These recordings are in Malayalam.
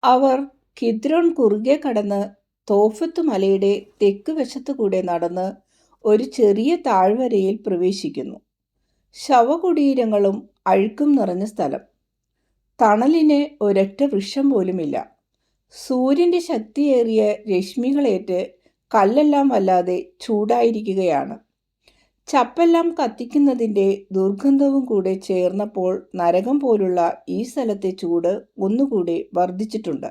അവർ കിദ്രോൺ കുറുകെ കടന്ന് തോഫത്ത് മലയുടെ തെക്ക് വശത്തുകൂടെ നടന്ന് ഒരു ചെറിയ താഴ്വരയിൽ പ്രവേശിക്കുന്നു. ശവകുടീരങ്ങളും അഴുക്കും നിറഞ്ഞ സ്ഥലം. തണലിന് ഒരൊറ്റ വൃക്ഷം പോലുമില്ല. സൂര്യൻ്റെ ശക്തിയേറിയ രശ്മികളേറ്റ് കല്ലെല്ലാം വല്ലാതെ ചൂടായിരിക്കുകയാണ്. ചപ്പെല്ലാം കത്തിക്കുന്നതിൻ്റെ ദുർഗന്ധവും കൂടെ ചേർന്നപ്പോൾ നരകം പോലുള്ള ഈ സ്ഥലത്തെ ചൂട് ഒന്നുകൂടി വർദ്ധിച്ചിട്ടുണ്ട്.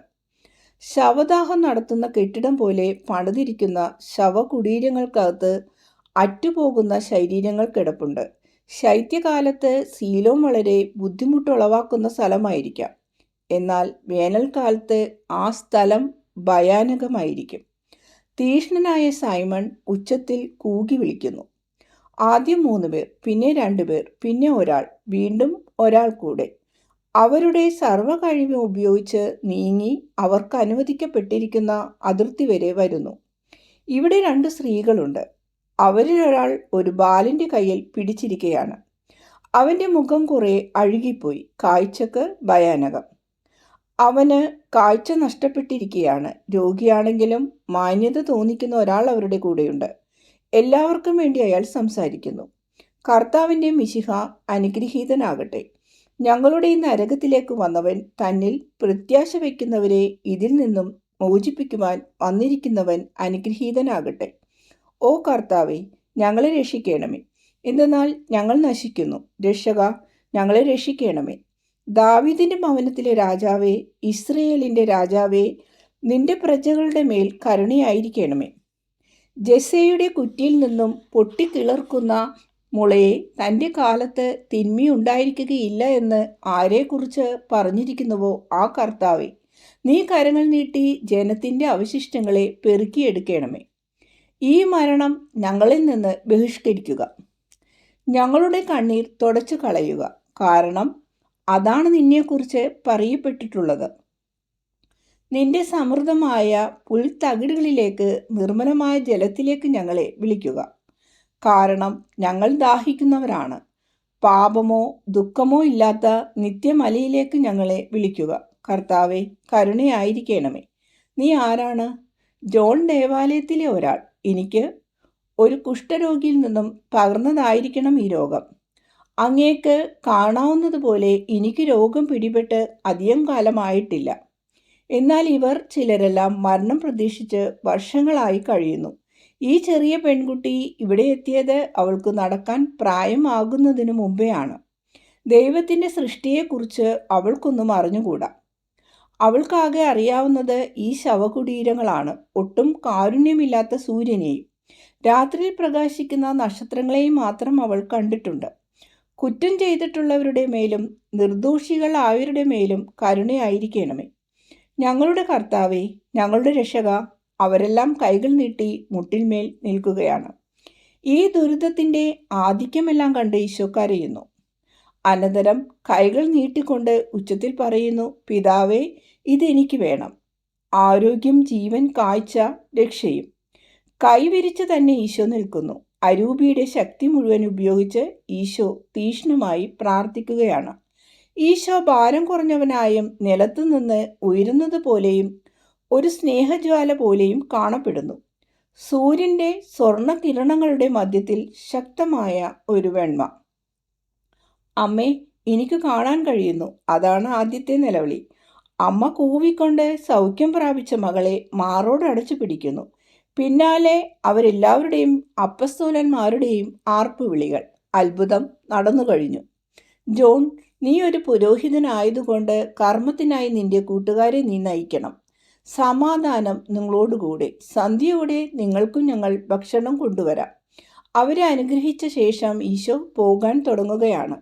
ശവദാഹം നടത്തുന്ന കെട്ടിടം പോലെ പണിതിരിക്കുന്ന ശവകുടീരങ്ങൾക്കകത്ത് അറ്റുപോകുന്ന ശരീരങ്ങൾ കിടപ്പുണ്ട്. ശൈത്യകാലത്ത് സീലോം വളരെ ബുദ്ധിമുട്ടുളവാക്കുന്ന സ്ഥലമായിരിക്കാം. എന്നാൽ വേനൽക്കാലത്ത് ആ സ്ഥലം ഭയാനകമായിരിക്കും. തീക്ഷ്ണനായ സൈമൺ ഉച്ചത്തിൽ കൂകി വിളിക്കുന്നു. ആദ്യം 3 പേർ, പിന്നെ 2 പേർ, പിന്നെ ഒരാൾ, വീണ്ടും ഒരാൾ കൂടെ. അവരുടെ സർവ്വകഴിവും ഉപയോഗിച്ച് നീങ്ങി അവർക്ക് അനുവദിക്കപ്പെട്ടിരിക്കുന്ന അതിർത്തി വരെ വരുന്നു. ഇവിടെ 2 സ്ത്രീകളുണ്ട്. അവരിലൊരാൾ ഒരു ബാലൻ്റെ കയ്യിൽ പിടിച്ചിരിക്കുകയാണ്. അവൻ്റെ മുഖം കുറെ അഴുകിപ്പോയി, കാഴ്ചക്ക് ഭയാനകം. അവന് കാഴ്ച നഷ്ടപ്പെട്ടിരിക്കുകയാണ്. രോഗിയാണെങ്കിലും മാന്യത തോന്നിക്കുന്ന ഒരാൾ അവരുടെ കൂടെയുണ്ട്. എല്ലാവർക്കും വേണ്ടി അയാൾ സംസാരിക്കുന്നു. കർത്താവിൻ്റെ മിശിഹ അനുഗ്രഹീതനാകട്ടെ. ഞങ്ങളുടെ ഈ നരകത്തിലേക്ക് വന്നവൻ, തന്നിൽ പ്രത്യാശ വയ്ക്കുന്നവരെ ഇതിൽ നിന്നും മോചിപ്പിക്കുവാൻ വന്നിരിക്കുന്നവൻ അനുഗ്രഹീതനാകട്ടെ. ഓ കർത്താവേ, ഞങ്ങളെ രക്ഷിക്കണമേ. എന്തെന്നാൽ ഞങ്ങൾ നശിക്കുന്നു. രക്ഷക, ഞങ്ങളെ രക്ഷിക്കണമേ. ദാവീദിൻ്റെ ഭവനത്തിലെ രാജാവേ, ഇസ്രയേലിൻ്റെ രാജാവേ, നിന്റെ പ്രജകളുടെ മേൽ കരുണയായിരിക്കണമേ. ജെസ്സയുടെ കുറ്റിയിൽ നിന്നും പൊട്ടിക്കിളർക്കുന്ന മുളയെ തൻ്റെ കാലത്ത് തിന്മയുണ്ടായിരിക്കുകയില്ല എന്ന് ആരെക്കുറിച്ച് പറഞ്ഞിരിക്കുന്നുവോ ആ കർത്താവേ, നീ കരങ്ങൾ നീട്ടി ജനത്തിൻ്റെ അവശിഷ്ടങ്ങളെ പെറുക്കിയെടുക്കണമേ. ഈ മരണം ഞങ്ങളിൽ നിന്ന് ബഹിഷ്കരിക്കുക. ഞങ്ങളുടെ കണ്ണീർ തുടച്ചു കളയുക. കാരണം അതാണ് നിന്നെക്കുറിച്ച് പറയപ്പെട്ടിട്ടുള്ളത്. നിന്റെ സമൃദ്ധമായ പുൽത്തകിടുകളിലേക്ക്, നിർമ്മലമായ ജലത്തിലേക്ക് ഞങ്ങളെ വിളിക്കുക. കാരണം ഞങ്ങൾ ദാഹിക്കുന്നവരാണ്. പാപമോ ദുഃഖമോ ഇല്ലാത്ത നിത്യമലയിലേക്ക് ഞങ്ങളെ വിളിക്കുക. കർത്താവെ, കരുണയായിരിക്കണമേ. നീ ആരാണ്? ജോൺ ദേവാലയത്തിലെ ഒരാൾ. എനിക്ക് ഒരു കുഷ്ഠരോഗിയിൽ നിന്നും പകർന്നതായിരിക്കണം ഈ രോഗം. അങ്ങേക്ക് കാണാവുന്നതുപോലെ എനിക്ക് രോഗം പിടിപെട്ട് അധികം കാലമായിട്ടില്ല. എന്നാൽ ഇവർ ചിലരെല്ലാം മരണം പ്രതീക്ഷിച്ച് വർഷങ്ങളായി കഴിയുന്നു. ഈ ചെറിയ പെൺകുട്ടി ഇവിടെ എത്തിയത് അവൾക്ക് നടക്കാൻ പ്രായമാകുന്നതിനു മുമ്പെയാണ്. ദൈവത്തിൻ്റെ സൃഷ്ടിയെക്കുറിച്ച് അവൾക്കൊന്നും അറിഞ്ഞുകൂടാ. അവൾക്കാകെ അറിയാവുന്നത് ഈ ശവകുടീരങ്ങളാണ്. ഒട്ടും കാരുണ്യമില്ലാത്ത സൂര്യനെയും രാത്രിയിൽ പ്രകാശിക്കുന്ന നക്ഷത്രങ്ങളെയും മാത്രം അവൾ കണ്ടിട്ടുണ്ട്. കുറ്റം ചെയ്തിട്ടുള്ളവരുടെ മേലും നിർദോഷികളായവരുടെ മേലും കരുണയായിരിക്കണമേ. ഞങ്ങളുടെ കർത്താവേ, ഞങ്ങളുടെ രക്ഷക. അവരെല്ലാം കൈകൾ നീട്ടി മുട്ടിന്മേൽ നിൽക്കുകയാണ്. ഈ ദുരിതത്തിൻ്റെ ആധിക്യമെല്ലാം കണ്ട് ഈശോ കരയുന്നു. അനന്തരം കൈകൾ നീട്ടിക്കൊണ്ട് ഉച്ചത്തിൽ പറയുന്നു, പിതാവേ, ഇതെനിക്ക് വേണം. ആരോഗ്യം, ജീവൻ, കാഴ്ച, രക്ഷയും. കൈവിരിച്ച് തന്നെ ഈശോ നിൽക്കുന്നു. അരൂപിയുടെ ശക്തി മുഴുവൻ ഉപയോഗിച്ച് ഈശോ തീക്ഷ്ണമായി പ്രാർത്ഥിക്കുകയാണ്. ഈശോ ഭാരം കുറഞ്ഞവനായും നിലത്തുനിന്ന് ഉയരുന്നത് പോലെയും ഒരു സ്നേഹജ്വാല പോലെയും കാണപ്പെടുന്നു. സൂര്യൻ്റെ സ്വർണ്ണകിരണങ്ങളുടെ മധ്യത്തിൽ ശക്തമായ ഒരു വെണ്മ. അമ്മേ, എനിക്ക് കാണാൻ കഴിയുന്നു. അതാണ് ആദ്യത്തെ നിലവിളി. അമ്മ കൂവിക്കൊണ്ട് സൗഖ്യം പ്രാപിച്ച മകളെ മാറോട് അടച്ചു പിടിക്കുന്നു. പിന്നാലെ അവരെല്ലാവരുടെയും അപ്പസ്തോലന്മാരുടെയും ആർപ്പുവിളികൾ. അത്ഭുതം നടന്നു കഴിഞ്ഞു. ജോൺ, നീ ഒരു പുരോഹിതനായതുകൊണ്ട് കർമ്മത്തിനായി നിന്റെ കൂട്ടുകാരെ നീ നയിക്കണം. സമാധാനം നിങ്ങളോടുകൂടെ. സന്ധ്യയോടെ നിങ്ങൾക്കും ഞങ്ങൾ ഭക്ഷണം കൊണ്ടുവരാം. അവരെ അനുഗ്രഹിച്ച ശേഷം ഈശോ പോകാൻ തുടങ്ങുകയാണ്.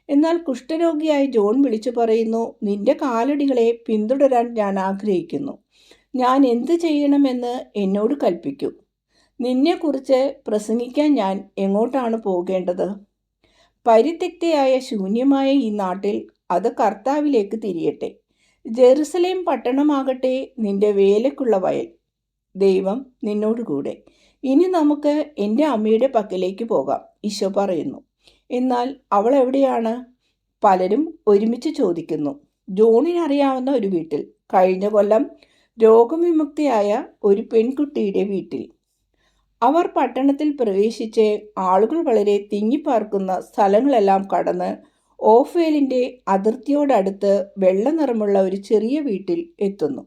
എന്നാൽ കുഷ്ഠരോഗിയായ ജോൺ വിളിച്ചു പറയുന്നു, നിന്റെ കാലടികളെ പിന്തുടരാൻ ഞാൻ ആഗ്രഹിക്കുന്നു. ഞാൻ എന്ത് ചെയ്യണമെന്ന് എന്നോട് കൽപ്പിക്കൂ. നിന്നെക്കുറിച്ച് പ്രസംഗിക്കാൻ ഞാൻ എങ്ങോട്ടാണ് പോകേണ്ടത്? പരിത്യക്തയായ ശൂന്യമായ ഈ നാട്ടിൽ അത് കർത്താവിലേക്ക് തിരിയട്ടെ. ജെറുസലേം പട്ടണമാകട്ടെ നിന്റെ വേലയ്ക്കുള്ള വയൽ. ദൈവം നിന്നോടുകൂടെ. ഇനി നമുക്ക് എൻ്റെ അമ്മയുടെ പക്കലേക്ക് പോകാം, ഈശോ പറയുന്നു. എന്നാൽ അവൾ എവിടെയാണ്? പലരും ഒരുമിച്ച് ചോദിക്കുന്നു. ജോണിനറിയാവുന്ന ഒരു വീട്ടിൽ. കഴിഞ്ഞ കൊല്ലം രോഗവിമുക്തയായ ഒരു പെൺകുട്ടിയുടെ വീട്ടിൽ. അവർ പട്ടണത്തിൽ പ്രവേശിച്ച് ആളുകൾ വളരെ തിങ്ങിപ്പാർക്കുന്ന സ്ഥലങ്ങളെല്ലാം കടന്ന് ഓഫേലിൻ്റെ അതിർത്തിയോടടുത്ത് വെള്ള നിറമുള്ള ഒരു ചെറിയ വീട്ടിൽ എത്തുന്നു.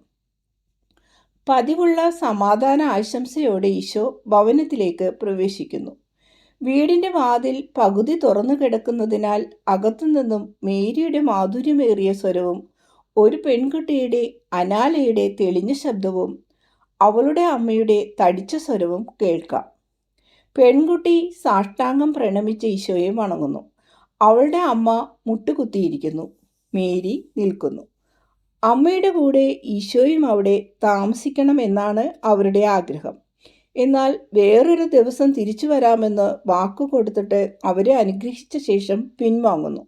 പതിവുള്ള സമാധാന ആശംസയോടെ ഈശോ ഭവനത്തിലേക്ക് പ്രവേശിക്കുന്നു. വീടിൻ്റെ വാതിൽ പകുതി തുറന്നു കിടക്കുന്നതിനാൽ അകത്തുനിന്നും മേരിയുടെ മാധുര്യമേറിയ സ്വരവും ഒരു പെൺകുട്ടിയുടെ അനാലയുടെ തെളിഞ്ഞ ശബ്ദവും അവളുടെ അമ്മയുടെ തടിച്ച സ്വരവും കേൾക്കാം. പെൺകുട്ടി സാഷ്ടാംഗം പ്രണമിച്ച് ഈശോയെ വണങ്ങുന്നു. അവളുടെ അമ്മ മുട്ടുകുത്തിയിരിക്കുന്നു. മേരി നിൽക്കുന്നു. അമ്മയുടെ കൂടെ ഈശോയും അവിടെ താമസിക്കണമെന്നാണ് അവരുടെ ആഗ്രഹം. എന്നാൽ വേറൊരു ദിവസം തിരിച്ചു വരാമെന്ന് വാക്കു കൊടുത്തിട്ട് അവരെ അനുഗ്രഹിച്ച ശേഷം പിൻവാങ്ങുന്നു.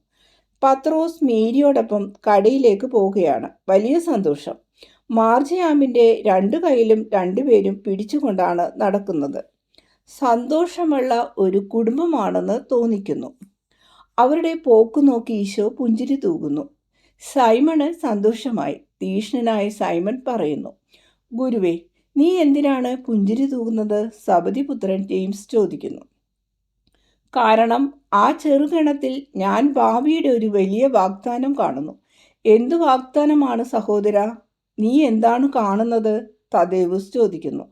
പത്രോസ് മേരിയോടൊപ്പം കടയിലേക്ക് പോവുകയാണ്. വലിയ സന്തോഷം. മാർജിയാമിൻ്റെ രണ്ടു കൈയിലും രണ്ടുപേരും പിടിച്ചുകൊണ്ടാണ് നടക്കുന്നത്. സന്തോഷമുള്ള ഒരു കുടുംബമാണെന്ന് തോന്നിക്കുന്നു. അവരുടെ പോക്കു നോക്കി ഈശോ പുഞ്ചിരി തൂകുന്നു. സൈമണ് സന്തോഷമായി. തീക്ഷ്ണനായ സൈമൺ പറയുന്നു, ഗുരുവേ, നീ എന്തിനാണ് പുഞ്ചിരി തൂകുന്നത്? സബദിപുത്രൻ ജെയിംസ് ചോദിക്കുന്നു. കാരണം ആ ചെറുകണത്തിൽ ഞാൻ ഭാവിയുടെ ഒരു വലിയ വാഗ്ദാനം കാണുന്നു. എന്തു വാഗ്ദാനമാണ് സഹോദര? നീ എന്താണ് കാണുന്നത്? തദേവുസ് ചോദിക്കുന്നു.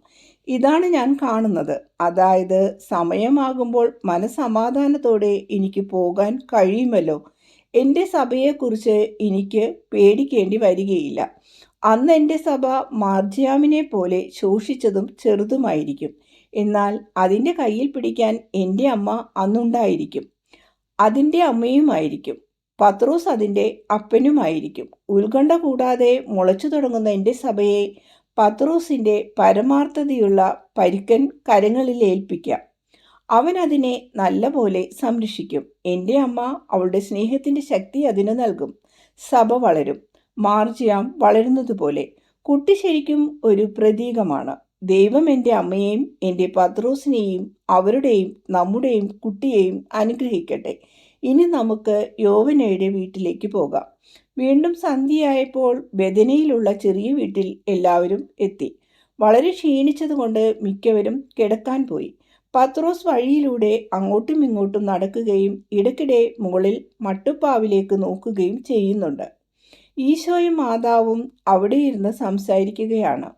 ഇതാണ് ഞാൻ കാണുന്നത്. അതായത് സമയമാകുമ്പോൾ മനസമാധാനത്തോടെ എനിക്ക് പോകാൻ കഴിയുമല്ലോ. എൻ്റെ സഭയെക്കുറിച്ച് എനിക്ക് പേടിക്കേണ്ടി വരികയില്ല. അന്ന് എൻ്റെ സഭ മാർജിയാമിനെ പോലെ ശോഷിച്ചതും ചെറുതുമായിരിക്കും. എന്നാൽ അതിൻ്റെ കയ്യിൽ പിടിക്കാൻ എൻ്റെ അമ്മ അന്നുണ്ടായിരിക്കും. അതിൻ്റെ അമ്മയുമായിരിക്കും. പത്രോസ് അതിൻ്റെ അപ്പനുമായിരിക്കും. ഉത്കണ്ഠ കൂടാതെ മുളച്ചു തുടങ്ങുന്ന എൻ്റെ സഭയെ പത്രോസിൻ്റെ പരമാർത്ഥതയുള്ള പരുക്കൻ കരങ്ങളിൽ ഏൽപ്പിക്കാം. അവൻ അതിനെ നല്ല പോലെ സംരക്ഷിക്കും. എൻ്റെ അമ്മ അവളുടെ സ്നേഹത്തിൻ്റെ ശക്തി അതിന് നൽകും. സഭ വളരും. മാർജിയാം വളരുന്നതുപോലെ. കുട്ടി ശരിക്കും ഒരു പ്രതീകമാണ്. ദൈവം എൻ്റെ അമ്മയെയും എൻ്റെ പത്രോസിനെയും അവരുടെയും നമ്മുടെയും കുട്ടിയെയും അനുഗ്രഹിക്കട്ടെ. ഇനി നമുക്ക് യോവനയുടെ വീട്ടിലേക്ക് പോകാം. വീണ്ടും സന്ധ്യയായപ്പോൾ ബെഥനിയിലുള്ള ചെറിയ വീട്ടിൽ എല്ലാവരും എത്തി. വളരെ ക്ഷീണിച്ചതുകൊണ്ട് മിക്കവരും കിടക്കാൻ പോയി. പത്രോസ് വഴിയിലൂടെ അങ്ങോട്ടും ഇങ്ങോട്ടും നടക്കുകയും ഇടയ്ക്കിടെ മുകളിൽ മട്ടുപ്പാവിലേക്ക് നോക്കുകയും ചെയ്യുന്നുണ്ട്. ഈശോയും മാതാവും അവിടെ ഇരുന്ന് സംസാരിക്കുകയാണ്.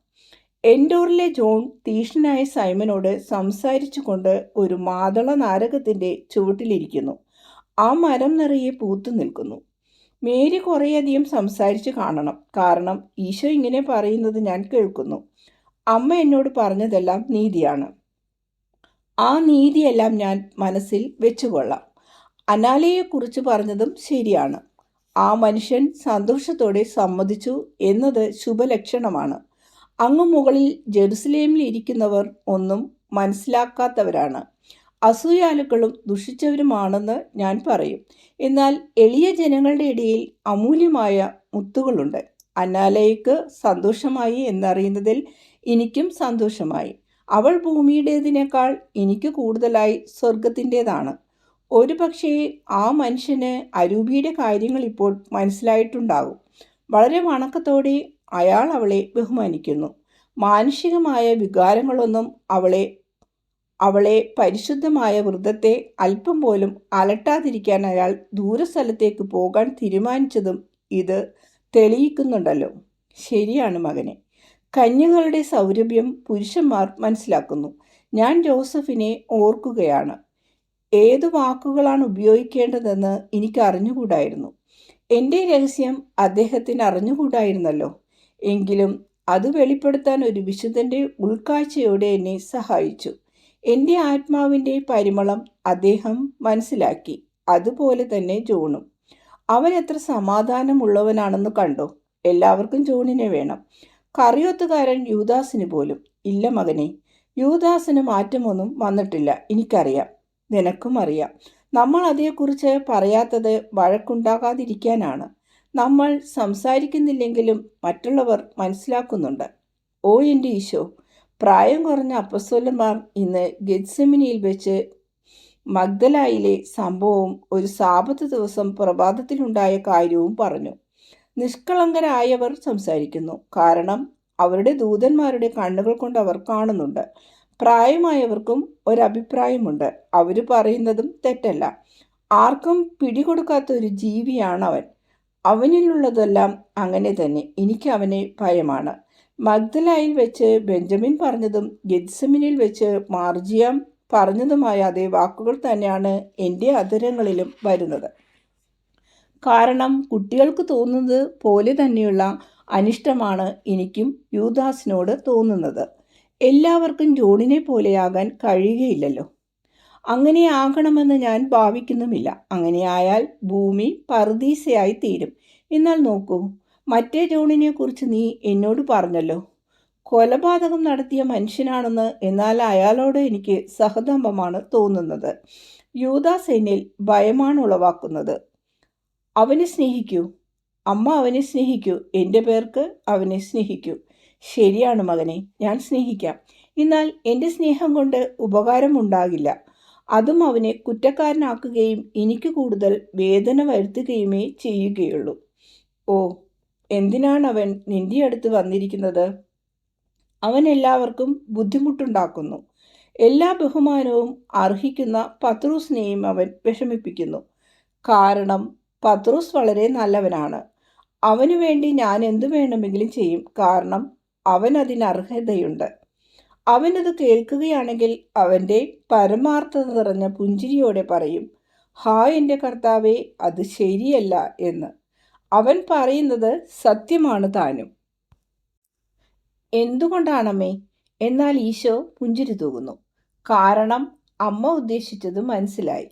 എൻഡോറിലെ ജോൺ തീക്ഷ്ണനായ സൈമനോട് സംസാരിച്ചു കൊണ്ട് ഒരു മാതള നാരകത്തിൻ്റെ ചുവട്ടിലിരിക്കുന്നു. ആ മരം നിറയെ പൂത്തു നിൽക്കുന്നു. മേരി കുറേയധികം സംസാരിച്ച് കാണണം. കാരണം ഈശോ ഇങ്ങനെ പറയുന്നത് ഞാൻ കേൾക്കുന്നു. അമ്മ എന്നോട് പറഞ്ഞതെല്ലാം നീതിയാണ്. ആ നീതിയെല്ലാം ഞാൻ മനസ്സിൽ വെച്ചുകൊള്ളാം. അനാലയെക്കുറിച്ച് പറഞ്ഞതും ശരിയാണ്. ആ മനുഷ്യൻ സന്തോഷത്തോടെ സമ്മതിച്ചു എന്നത് ശുഭലക്ഷണമാണ്. അങ്ങ് മുകളിൽ ജെറുസലേമിൽ ഇരിക്കുന്നവർ ഒന്നും മനസ്സിലാക്കാത്തവരാണ്. അസൂയാലുക്കളും ദുഷിച്ചവരുമാണെന്ന് ഞാൻ പറയും. എന്നാൽ എളിയ ജനങ്ങളുടെ ഇടയിൽ അമൂല്യമായ മുത്തുകളുണ്ട്. അനാലയ്ക്ക് സന്തോഷമായി എന്നറിയുന്നതിൽ എനിക്കും സന്തോഷമായി. അവൾ ഭൂമിയുടേതിനേക്കാൾ എനിക്ക് കൂടുതലായി സ്വർഗത്തിൻ്റെതാണ്. ഒരു പക്ഷേ ആ മനുഷ്യന് അരൂപിയുടെ കാര്യങ്ങൾ ഇപ്പോൾ മനസ്സിലായിട്ടുണ്ടാകും. വളരെ വണക്കത്തോടെ അയാൾ അവളെ ബഹുമാനിക്കുന്നു. മാനുഷികമായ വികാരങ്ങളൊന്നും അവളെ പരിശുദ്ധമായ വൃദ്ധത്തെ അല്പം പോലും അലട്ടാതിരിക്കാൻ അയാൾ ദൂരസ്ഥലത്തേക്ക് പോകാൻ തീരുമാനിച്ചതും ഇത് തെളിയിക്കുന്നുണ്ടല്ലോ. ശരിയാണ് മകനെ. കന്യകളുടെ സൗരഭ്യം പുരുഷന്മാർ മനസ്സിലാക്കുന്നു. ഞാൻ ജോസഫിനെ ഓർക്കുകയാണ്. ഏതു വാക്കുകളാണ് ഉപയോഗിക്കേണ്ടതെന്ന് എനിക്ക് അറിഞ്ഞുകൂടായിരുന്നു. എൻ്റെ രഹസ്യം അദ്ദേഹത്തിന് അറിഞ്ഞുകൂടായിരുന്നല്ലോ. എങ്കിലും അത് വെളിപ്പെടുത്താൻ ഒരു വിശുദ്ധൻ്റെ ഉൾക്കാഴ്ചയോടെ എന്നെ സഹായിച്ചു. എൻ്റെ ആത്മാവിൻ്റെ പരിമളം അദ്ദേഹം മനസ്സിലാക്കി. അതുപോലെ തന്നെ ജോണും. അവൻ എത്ര സമാധാനമുള്ളവനാണെന്ന് കണ്ടോ? എല്ലാവർക്കും ജോണിനെ വേണം. കറിയൊത്തുകാരൻ യൂദാസിന് പോലും. ഇല്ല മകനെ, യൂദാസിന് മാറ്റമൊന്നും വന്നിട്ടില്ല. എനിക്കറിയാം, നിനക്കും അറിയാം. നമ്മൾ അതേക്കുറിച്ച് പറയാത്തത് വഴക്കുണ്ടാകാതിരിക്കാനാണ്. നമ്മൾ സംസാരിക്കുന്നില്ലെങ്കിലും മറ്റുള്ളവർ മനസ്സിലാക്കുന്നുണ്ട്. ഓ എൻ്റെ ഈശോ, പ്രായം കുറഞ്ഞ അപ്പസ്തോലന്മാർ ഇന്ന് ഗെത്സെമനിയിൽ വെച്ച് മഗ്ദലായിലെ സംഭവവും ഒരു സാബത്ത് ദിവസം പ്രഭാതത്തിലുണ്ടായ കാര്യവും പറഞ്ഞു. നിഷ്കളങ്കരായവർ സംസാരിക്കുന്നു, കാരണം അവരുടെ ദൂതന്മാരുടെ കണ്ണുകൾ കൊണ്ട് അവർ കാണുന്നുണ്ട്. പ്രായമായവർക്കും ഒരഭിപ്രായമുണ്ട്, അവർ പറയുന്നതും തെറ്റല്ല. ആർക്കും പിടികൊടുക്കാത്ത ഒരു ജീവിയാണ് അവൻ. അവനിലുള്ളതെല്ലാം അങ്ങനെ തന്നെ. എനിക്ക് അവനെ ഭയമാണ്. മഗ്ദലായിൽ വെച്ച് ബെഞ്ചമിൻ പറഞ്ഞതും ഗെത്സെമനിൽ വെച്ച് മാർജിയാം പറഞ്ഞതുമായ അതേ വാക്കുകൾ തന്നെയാണ് എൻ്റെ അധരങ്ങളിലും വരുന്നത്. കാരണം കുട്ടികൾക്ക് തോന്നുന്നത് പോലെ തന്നെയുള്ള അനിഷ്ടമാണ് എനിക്കും യൂദാസിനോട് തോന്നുന്നത്. എല്ലാവർക്കും ജോണിനെ പോലെയാകാൻ കഴിയുകയില്ലല്ലോ. അങ്ങനെ ആകണമെന്ന് ഞാൻ ഭാവിക്കുന്നുമില്ല. അങ്ങനെയായാൽ ഭൂമി പറുദീസയായി തീരും. എന്നാൽ നോക്കൂ, മറ്റേ ജോണിനെ കുറിച്ച് നീ എന്നോട് പറഞ്ഞല്ലോ, കൊലപാതകം നടത്തിയ മനുഷ്യനാണെന്ന്. എന്നാൽ അയാളോട് എനിക്ക് സഹതാപമാണ് തോന്നുന്നത്. യൂദാസ് എന്നിൽ ഭയമാണ് ഉളവാക്കുന്നത്. അവനെ സ്നേഹിക്കൂ അമ്മ, അവനെ സ്നേഹിക്കൂ. എൻ്റെ പേർക്ക് അവനെ സ്നേഹിക്കൂ. ശരിയാണ് മകനെ, ഞാൻ സ്നേഹിക്കാം. എന്നാൽ എൻ്റെ സ്നേഹം കൊണ്ട് ഉപകാരമുണ്ടാകില്ല. അതും അവനെ കുറ്റക്കാരനാക്കുകയും എനിക്ക് കൂടുതൽ വേദന വരുത്തുകയുമേ ചെയ്യുകയുള്ളൂ. ഓ, എന്തിനാണ് അവൻ നിന്റെ അടുത്ത് വന്നിരിക്കുന്നത്? അവൻ എല്ലാവർക്കും ബുദ്ധിമുട്ടുണ്ടാക്കുന്നു. എല്ലാ ബഹുമാനവും അർഹിക്കുന്ന പത്രോസിനെയും അവൻ വിഷമിപ്പിക്കുന്നു. കാരണം പത്രോസ് വളരെ നല്ലവനാണ്. അവനു വേണ്ടി ഞാൻ എന്തു വേണമെങ്കിലും ചെയ്യും, കാരണം അവൻ അതിന് അർഹതയുണ്ട്. അവനത് കേൾക്കുകയാണെങ്കിൽ അവൻ്റെ പരമാർത്ഥത നിറഞ്ഞ പുഞ്ചിരിയോടെ പറയും, ഹാ എൻ്റെ കർത്താവേ, അത് ശരിയല്ല എന്ന്. അവൻ പറയുന്നത് സത്യമാണ് താനും. എന്തുകൊണ്ടാണമ്മേ? എന്നാൽ ഈശോ പുഞ്ചിരി തൂകുന്നു. കാരണം അമ്മ ഉദ്ദേശിച്ചത് മനസ്സിലായി.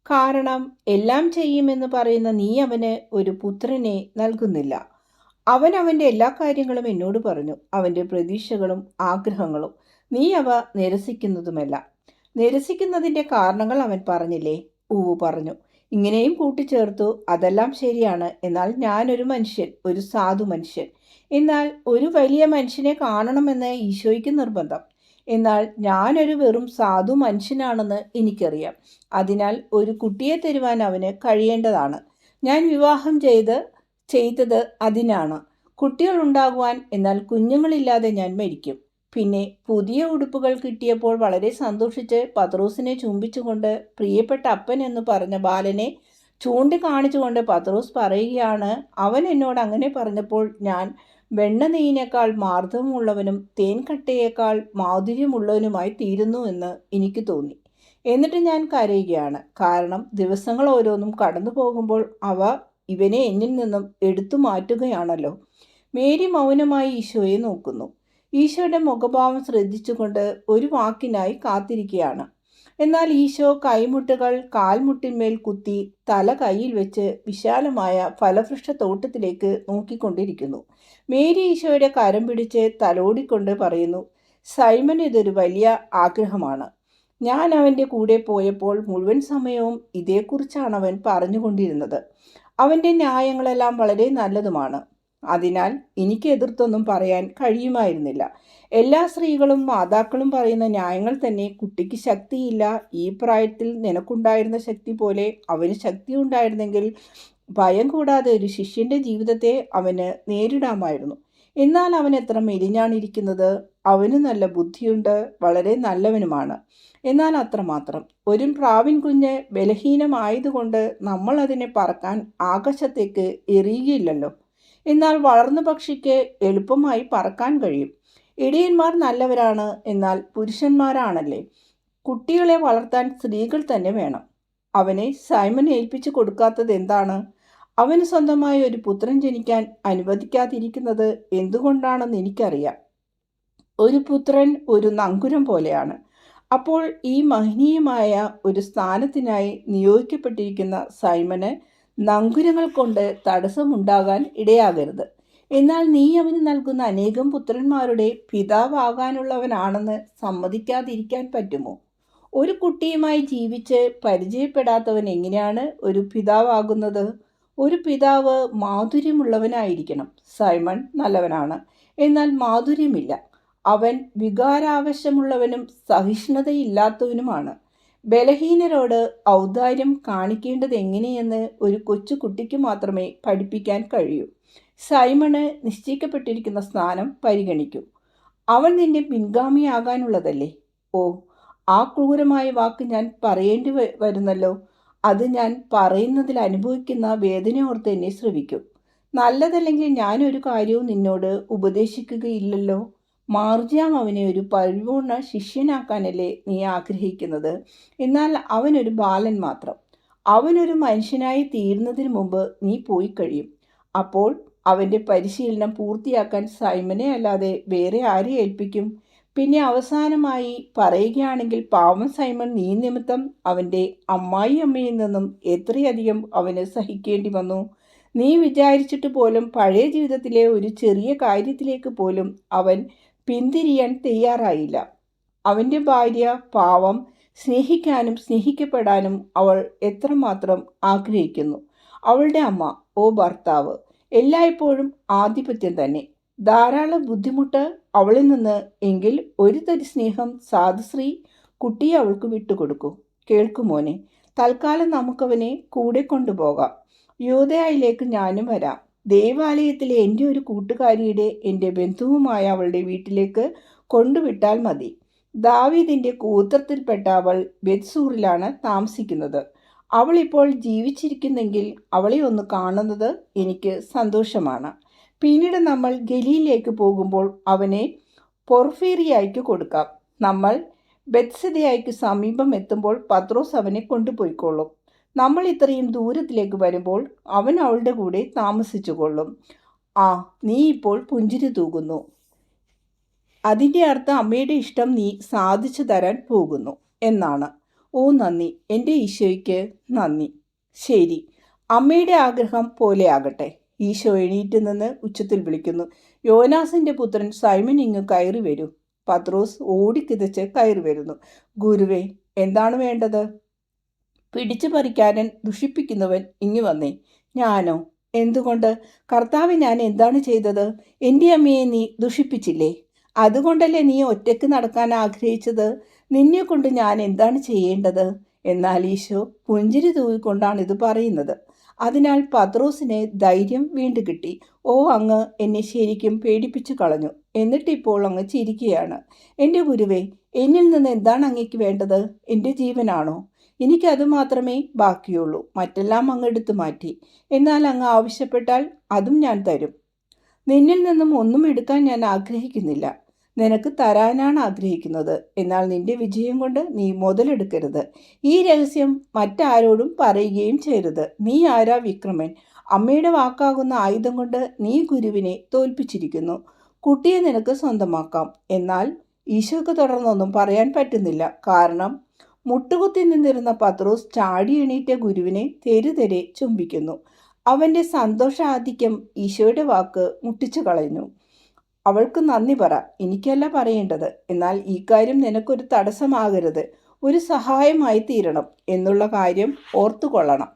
കാരണം എല്ലാം ചെയ്യുമെന്ന് പറയുന്ന നീ അവന് ഒരു പുത്രനെ നൽകുന്നില്ല. അവൻ അവൻ്റെ എല്ലാ കാര്യങ്ങളും എന്നോട് പറഞ്ഞു, അവൻ്റെ പ്രതീക്ഷകളും ആഗ്രഹങ്ങളും. നീ അവ നിരസിക്കുന്നതുമല്ല. നിരസിക്കുന്നതിൻ്റെ കാരണങ്ങൾ അവൻ പറഞ്ഞില്ലേ? ഊവു പറഞ്ഞു. ഇങ്ങനെയും കൂട്ടിച്ചേർത്തു, അതെല്ലാം ശരിയാണ്. എന്നാൽ ഞാനൊരു മനുഷ്യൻ, ഒരു സാധു മനുഷ്യൻ. എന്നാൽ ഒരു വലിയ മനുഷ്യനെ കാണണമെന്ന് ഈശോയ്ക്ക് നിർബന്ധം. എന്നാൽ ഞാനൊരു വെറും സാധു മനുഷ്യനാണെന്ന് എനിക്കറിയാം. അതിനാൽ ഒരു കുട്ടിയെ തരുവാൻ അവന് കഴിയേണ്ടതാണ്. ഞാൻ വിവാഹം ചെയ്തത് അതിനാണ്, കുട്ടികൾ ഉണ്ടാകുവാൻ. എന്നാൽ കുഞ്ഞുങ്ങളില്ലാതെ ഞാൻ മരിക്കും. പിന്നെ പുതിയ ഉടുപ്പുകൾ കിട്ടിയപ്പോൾ വളരെ സന്തോഷിച്ച് പത്രോസിനെ ചുംബിച്ചുകൊണ്ട് പ്രിയപ്പെട്ട അപ്പൻ എന്ന് പറഞ്ഞ ബാലനെ ചൂണ്ടിക്കാണിച്ചുകൊണ്ട് പത്രോസ് പറയുകയാണ്, അവൻ എന്നോട് അങ്ങനെ പറഞ്ഞപ്പോൾ ഞാൻ വെണ്ണ നെയ്യിനേക്കാൾ മാർദ്ദവമുള്ളവനും തേൻകട്ടയേക്കാൾ മാധുര്യമുള്ളവനുമായി തീരുന്നു എന്ന് എനിക്ക് തോന്നി. എന്നിട്ട് ഞാൻ കരയുകയാണ്, കാരണം ദിവസങ്ങൾ ഓരോന്നും കടന്നു പോകുമ്പോൾ അവ ഇവനെ എന്നിൽ നിന്നും എടുത്തു മാറ്റുകയാണല്ലോ. മേരി മൗനമായി ഈശോയെ നോക്കുന്നു. ഈശോയുടെ മുഖഭാവം ശ്രദ്ധിച്ചുകൊണ്ട് ഒരു വാക്കിനായി കാത്തിരിക്കുകയാണ്. എന്നാൽ ഈശോ കൈമുട്ടുകൾ കാൽമുട്ടിന്മേൽ കുത്തി തല കയ്യിൽ വെച്ച് വിശാലമായ ഫലവൃക്ഷത്തോട്ടത്തിലേക്ക് നോക്കിക്കൊണ്ടിരിക്കുന്നു. മേരി ഈശോയുടെ കരം പിടിച്ച് തലോടിക്കൊണ്ട് പറയുന്നു, സൈമൻ, ഇതൊരു വലിയ ആഗ്രഹമാണ്. ഞാൻ അവൻ്റെ കൂടെ പോയപ്പോൾ മുഴുവൻ സമയവും ഇതേക്കുറിച്ചാണ് അവൻ പറഞ്ഞുകൊണ്ടിരുന്നത്. അവൻ്റെ ന്യായങ്ങളെല്ലാം വളരെ നല്ലതുമാണ്. അതിനാൽ എനിക്ക് എതിർത്തൊന്നും പറയാൻ കഴിയുമായിരുന്നില്ല. എല്ലാ സ്ത്രീകളും മാതാക്കളും പറയുന്ന ന്യായങ്ങൾ തന്നെ. കുട്ടിക്ക് ശക്തിയില്ല. ഈ പ്രായത്തിൽ നിനക്കുണ്ടായിരുന്ന ശക്തി പോലെ അവന് ശക്തി ഉണ്ടായിരുന്നെങ്കിൽ ഭയം കൂടാതെ ഒരു ശിഷ്യൻ്റെ ജീവിതത്തെ അവന് നേരിടാമായിരുന്നു. എന്നാൽ അവൻ എത്ര മെലിഞ്ഞാണിരിക്കുന്നത്. അവന് നല്ല ബുദ്ധിയുണ്ട്, വളരെ നല്ലവനുമാണ്. എന്നാൽ അത്രമാത്രം. ഒരു പ്രാവിൻ കുഞ്ഞ് ബലഹീനമായതുകൊണ്ട് നമ്മൾ അതിനെ പറക്കാൻ ആകാശത്തേക്ക് എറിയുകയില്ലല്ലോ. എന്നാൽ വളർന്ന പക്ഷിക്ക് എളുപ്പമായി പറക്കാൻ കഴിയും. ഇടയന്മാർ നല്ലവരാണ്, എന്നാൽ പുരുഷന്മാരാണല്ലേ. കുട്ടികളെ വളർത്താൻ സ്ത്രീകൾ തന്നെ വേണം. അവനെ സൈമൻ ഏൽപ്പിച്ചു കൊടുക്കാത്തത് എന്താണ്? അവന് സ്വന്തമായി ഒരു പുത്രൻ ജനിക്കാൻ അനുവദിക്കാതിരിക്കുന്നത് എന്തുകൊണ്ടാണെന്ന് എനിക്കറിയാം. ഒരു പുത്രൻ ഒരു നങ്കുരം പോലെയാണ്. അപ്പോൾ ഈ മഹനീയമായ ഒരു സ്ഥാനത്തിനായി നിയോഗിക്കപ്പെട്ടിരിക്കുന്ന സൈമന് നങ്കുരങ്ങൾ കൊണ്ട് തടസ്സമുണ്ടാകാൻ ഇടയാകരുത്. എന്നാൽ നീ അവന് നൽകുന്ന അനേകം പുത്രന്മാരുടെ പിതാവാകാനുള്ളവനാണെന്ന് സമ്മതിക്കാതിരിക്കാൻ പറ്റുമോ? ഒരു കുട്ടിയുമായി ജീവിച്ച് പരിചയപ്പെടാത്തവൻ എങ്ങനെയാണ് ഒരു പിതാവാകുന്നത്? ഒരു പിതാവ് മാധുര്യമുള്ളവനായിരിക്കണം. സൈമൺ നല്ലവനാണ്, എന്നാൽ മാധുര്യമില്ല. അവൻ വികാരാവശ്യമുള്ളവനും സഹിഷ്ണുതയില്ലാത്തവനുമാണ്. ബലഹീനരോട് ഔദാര്യം കാണിക്കേണ്ടത് എങ്ങനെയെന്ന് ഒരു കൊച്ചു കുട്ടിക്ക് മാത്രമേ പഠിപ്പിക്കാൻ കഴിയൂ. സൈമണ് നിശ്ചയിക്കപ്പെട്ടിരിക്കുന്ന സ്ഥാനം പരിഗണിക്കൂ. അവൻ നിന്റെ പിൻഗാമിയാകാനുള്ളതല്ലേ. ഓ, ആ ക്രൂരമായ വാക്ക് ഞാൻ പറയേണ്ടി വരുന്നല്ലോ. അത് ഞാൻ പറയുന്നതിൽ അനുഭവിക്കുന്ന വേദനയോർത്ത് എന്നെ ശ്രവിക്കൂ. നല്ലതല്ലെങ്കിൽ ഞാനൊരു കാര്യവും നിന്നോട് ഉപദേശിക്കുകയില്ലല്ലോ. മാർജിയാം അവനെ ഒരു പരിപൂർണ ശിഷ്യനാക്കാനല്ലേ നീ ആഗ്രഹിക്കുന്നത്. എന്നാൽ അവനൊരു ബാലൻ മാത്രം. അവനൊരു മനുഷ്യനായി തീരുന്നതിന് മുമ്പ് നീ പോയി കഴിയും. അപ്പോൾ അവൻ്റെ പരിശീലനം പൂർത്തിയാക്കാൻ സൈമനെ അല്ലാതെ വേറെ ആരെ ഏൽപ്പിക്കും? പിന്നെ അവസാനമായി പറയുകയാണെങ്കിൽ, പാവം സൈമൺ നീ നിമിത്തം അവൻ്റെ അമ്മായിയമ്മയിൽ നിന്നും എത്രയധികം അവന് സഹിക്കേണ്ടി വന്നു. നീ വിചാരിച്ചിട്ട് പോലും പഴയ ജീവിതത്തിലെ ഒരു ചെറിയ കാര്യത്തിലേക്ക് പോലും അവൻ പിന്തിരിയാൻ തയ്യാറായില്ല. അവൻ്റെ ഭാര്യ പാവം, സ്നേഹിക്കാനും സ്നേഹിക്കപ്പെടാനും അവൾ എത്രമാത്രം ആഗ്രഹിക്കുന്നു. അവളുടെ അമ്മ, ഓ ഭർത്താവ്, എല്ലായ്പ്പോഴും ആധിപത്യം തന്നെ. ധാരാളം ബുദ്ധിമുട്ട് അവളിൽ നിന്ന്. എങ്കിൽ ഒരു തരി സ്നേഹം സാധുശ്രീ കുട്ടിയെ അവൾക്ക് വിട്ടുകൊടുക്കൂ. കേൾക്കുമോനെ, തൽക്കാലം നമുക്കവനെ കൂടെ കൊണ്ടുപോകാം. യൂദയായിലേക്ക് ഞാനും വരാം. ദേവാലയത്തിലെ എൻ്റെ ഒരു കൂട്ടുകാരിയുടെ, എൻ്റെ ബന്ധുവുമായ അവളുടെ വീട്ടിലേക്ക് കൊണ്ടുവിട്ടാൽ മതി. ദാവീദിൻ്റെ ഗോത്രത്തിൽപ്പെട്ട അവൾ ബെത്സൂറിലാണ് താമസിക്കുന്നത്. അവൾ ഇപ്പോൾ ജീവിച്ചിരിക്കുന്നെങ്കിൽ അവളെ ഒന്ന് കാണുന്നത് എനിക്ക് സന്തോഷമാണ്. പിന്നീട് നമ്മൾ ഗലീലിലേക്ക് പോകുമ്പോൾ അവനെ പൊർഫീറിയായിക്ക് കൊടുക്കാം. നമ്മൾ ബെത്സദയായിക്ക് സമീപം എത്തുമ്പോൾ പത്രോസ് അവനെ കൊണ്ടുപോയിക്കൊള്ളും. നമ്മൾ ഇത്രയും ദൂരത്തിലേക്ക് വരുമ്പോൾ അവൻ അവളുടെ കൂടെ താമസിച്ചു കൊള്ളും. ആ, നീ ഇപ്പോൾ പുഞ്ചിരി തൂകുന്നു. അതിൻ്റെ അർത്ഥം അമ്മയുടെ ഇഷ്ടം നീ സാധിച്ചു തരാൻ പോകുന്നു എന്നാണ്. ഓ നന്ദി, എൻ്റെ ഈശോയ്ക്ക് നന്ദി. ശരി, അമ്മയുടെ ആഗ്രഹം പോലെ ആകട്ടെ. ഈശോ എണീറ്റ് നിന്ന് ഉച്ചത്തിൽ വിളിക്കുന്നു, യോനാസിൻ്റെ പുത്രൻ സൈമൻ, ഇങ്ങ് കയറി വരൂ. പത്രോസ് ഓടിക്കിതച്ച് കയറി വരുന്നു. ഗുരുവേ, എന്താണ് വേണ്ടത്? പിടിച്ചു പറിക്കാരൻ, ദുഷിപ്പിക്കുന്നവൻ ഇങ്ങു വന്നേ. ഞാനോ? എന്തുകൊണ്ട്? കർത്താവ്, ഞാൻ എന്താണ് ചെയ്തത്? എൻ്റെ അമ്മയെ നീ ദുഷിപ്പിച്ചില്ലേ? അതുകൊണ്ടല്ലേ നീ ഒറ്റയ്ക്ക് നടക്കാൻ ആഗ്രഹിച്ചത്? നിന്നെ കൊണ്ട് ഞാൻ എന്താണ് ചെയ്യേണ്ടത്? എന്നാൽ ഈശോ പുഞ്ചിരി തൂവിക്കൊണ്ടാണ് ഇത് പറയുന്നത്. അതിനാൽ പത്രോസിന് ധൈര്യം വീണ്ടു കിട്ടി. ഓ, അങ്ങ് എന്നെ ശരിക്കും പേടിപ്പിച്ചു കളഞ്ഞു. എന്നിട്ടിപ്പോൾ അങ്ങ് ചിരിക്കുകയാണ്. എൻ്റെ ഗുരുവേ, എന്നിൽ നിന്ന് എന്താണ് അങ്ങേക്ക് വേണ്ടത്? എൻ്റെ ജീവനാണോ? എനിക്കത് മാത്രമേ ബാക്കിയുള്ളൂ. മറ്റെല്ലാം അങ്ങ് എടുത്തു മാറ്റി. എന്നാൽ അങ്ങ് ആവശ്യപ്പെട്ടാൽ അതും ഞാൻ തരും. നിന്നിൽ നിന്നും ഒന്നും എടുക്കാൻ ഞാൻ ആഗ്രഹിക്കുന്നില്ല. നിനക്ക് തരാനാണ് ആഗ്രഹിക്കുന്നത്. എന്നാൽ നിന്റെ വിജയം കൊണ്ട് നീ മുതലെടുക്കരുത്. ഈ രഹസ്യം മറ്റാരോടും പറയുകയും ചെയ്യരുത്. നീ ആരാ വിക്രമൻ? അമ്മയുടെ വാക്കാകുന്ന ആയുധം കൊണ്ട് നീ ഗുരുവിനെ തോൽപ്പിച്ചിരിക്കുന്നു. കുട്ടിയെ നിനക്ക് സ്വന്തമാക്കാം. എന്നാൽ ഈശോയ്ക്ക് തുടർന്നൊന്നും പറയാൻ പറ്റുന്നില്ല. കാരണം മുട്ടുകുത്തി നിന്നിരുന്ന പത്രോസ് ചാടി എണീറ്റ ഗുരുവിനെ തെരുതെരെ ചുംബിക്കുന്നു. അവൻ്റെ സന്തോഷാധിക്യം ഈശോയുടെ വാക്ക് മുട്ടിച്ചു കളയുന്നു. അവൾക്ക് നന്ദി പറ, എനിക്കല്ല പറയേണ്ടത്. എന്നാൽ ഈ കാര്യം നിനക്കൊരു തടസ്സമാകരുത്, ഒരു സഹായമായി തീരണം എന്നുള്ള കാര്യം ഓർത്തുകൊള്ളണം.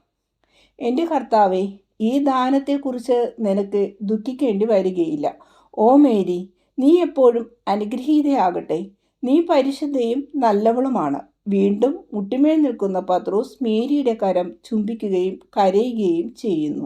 എൻ്റെ കർത്താവേ, ഈ ദാനത്തെക്കുറിച്ച് നിനക്ക് ദുഃഖിക്കേണ്ടി വരികയില്ല. ഓ മേരി, നീ എപ്പോഴും അനുഗ്രഹീതയാകട്ടെ. നീ പരിശുദ്ധയും നല്ലവളുമാണ്. വീണ്ടും മുട്ടിമേൽ നിൽക്കുന്ന പത്രോസ് മേരിയുടെ കരം ചുംബിക്കുകയും കരയുകയും ചെയ്യുന്നു.